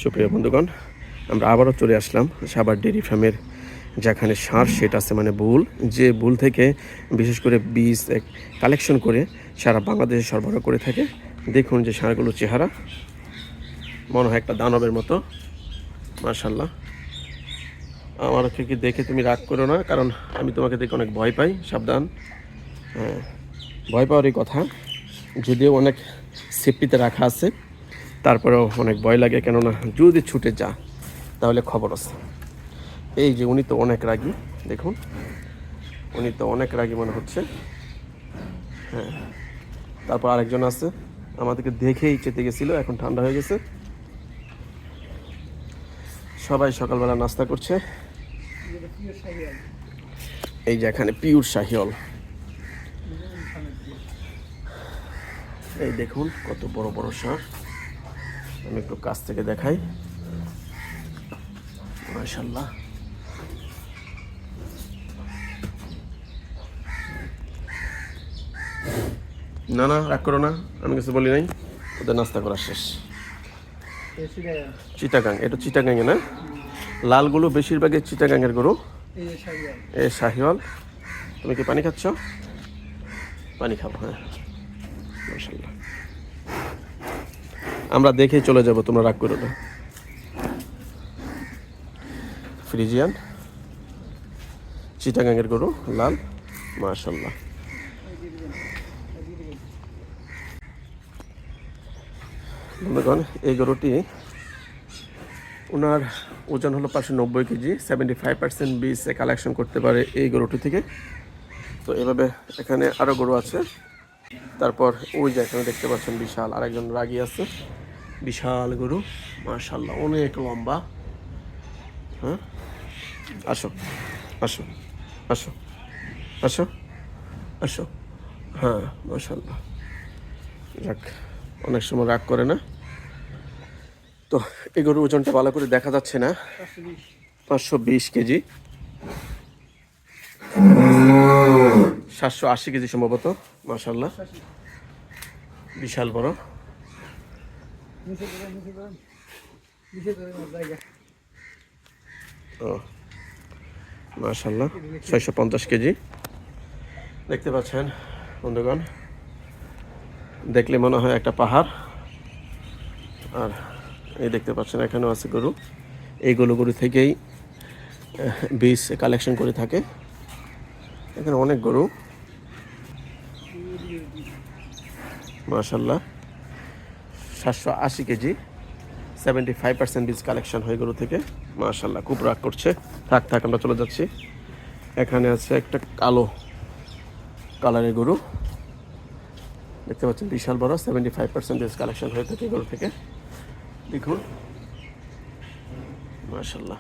সুপ্রিয় বন্ধুগণ, আমরা আবারও চলে আসলাম সাভার ডেইরি ফার্মের যেখানে ষাঁড় সেট আছে, মানে বুল, যে বুল থেকে বিশেষ করে বীজ কালেকশন করে সারা বাংলাদেশে সরবরাহ করে থাকে। দেখুন যে ষাঁড়গুলোর চেহারা মনে হয় একটা দানবের মতো, মাশাল্লাহ। আমার থেকে দেখে তুমি রাগ করো না, কারণ আমি তোমাকে দেখে অনেক ভয় পাই, সাবধান। হ্যাঁ, ভয় পাওয়ারই কথা, যদিও অনেক সেফটিতে রাখা আছে, তারপরেও অনেক ভয় লাগে, কেননা যদি ছুটে যা তাহলে খবর আছে। এই যে উনি তো অনেক রাগী, দেখুন উনি তো অনেক রাগী মনে হচ্ছে। হ্যাঁ, তারপর আরেকজন আছে, আমাদেরকে দেখেই চেতে গেছিলো, এখন ঠান্ডা হয়ে গেছে। সবাই সকালবেলা নাস্তা করছে। এই যে এখানে পিওর শাহিওয়াল, এই দেখুন কত বড় বড় ষাঁড়। আমি একটু কাছ থেকে দেখাই, মাশাআল্লাহ। না না, রাগ করো না, আমি কিছু বলি নাই। ওদের নাস্তা করা শেষ। চিটাগাং, এটা চিটাগাঙে না? লালগুলো বেশিরভাগই চিটাগাঙের গরু। এ শাহিওয়াল। তুমি কি পানি খাচ্ছ? পানি খাবো, হ্যাঁ, মাশাআল্লাহ। আমরা দেখেই চলে যাব, তোমরা রাগ করো না। ফ্রিজিয়ান, চিটাগাঙের গরু, লাল, মাশাআল্লাহ। বন্ধুগণ, এই গরুটি ওনার ওজন হলো 590 কেজি, 75% বীজ কালেকশন করতে পারে এই গরুটি থেকে। তো এভাবে এখানে আরও গরু আছে। তারপর ওই যে এখানে দেখতে পাচ্ছেন বিশাল আরেকজন রাগী আছে, বিশাল গরু, মাশাআল্লাহ, অনেক লম্বা। হ্যাঁ, আসো আসো আসো আসো আসো, হ্যাঁ, মাশাআল্লাহ। যাক, অনেক সময় রাগ করে না। তো এই গরুর ওজনটা ভালো করে দেখা যাচ্ছে না, 520 কেজি, 780 কেজি সম্ভবত, মাশাআল্লাহ, বিশাল বড়। ও মাশাআল্লাহ, 650 কেজি। দেখতে পাচ্ছেন বন্ধুগণ, দেখলে মনে হয় একটা পাহাড়। আর এই দেখতে পাচ্ছেন এখানেও আছে গরু, এই গরু থেকেই বীজ কালেকশন করে থাকে। এখানে অনেক গরু, মাশাআল্লাহ, 780 কেজি, 75% বীজ কালেকশন হয় গরু থেকে, মাশাআল্লাহ। খুব রাগ করছে, থাক থাক, আমরা চলে যাচ্ছি। এখানে আছে একটা কালো কালারের গরু, দেখতে পাচ্ছেন বিশাল বড়, 75% বীজ কালেকশন হয়ে থাকে গরু থেকে, দেখুন, মাশাআল্লাহ।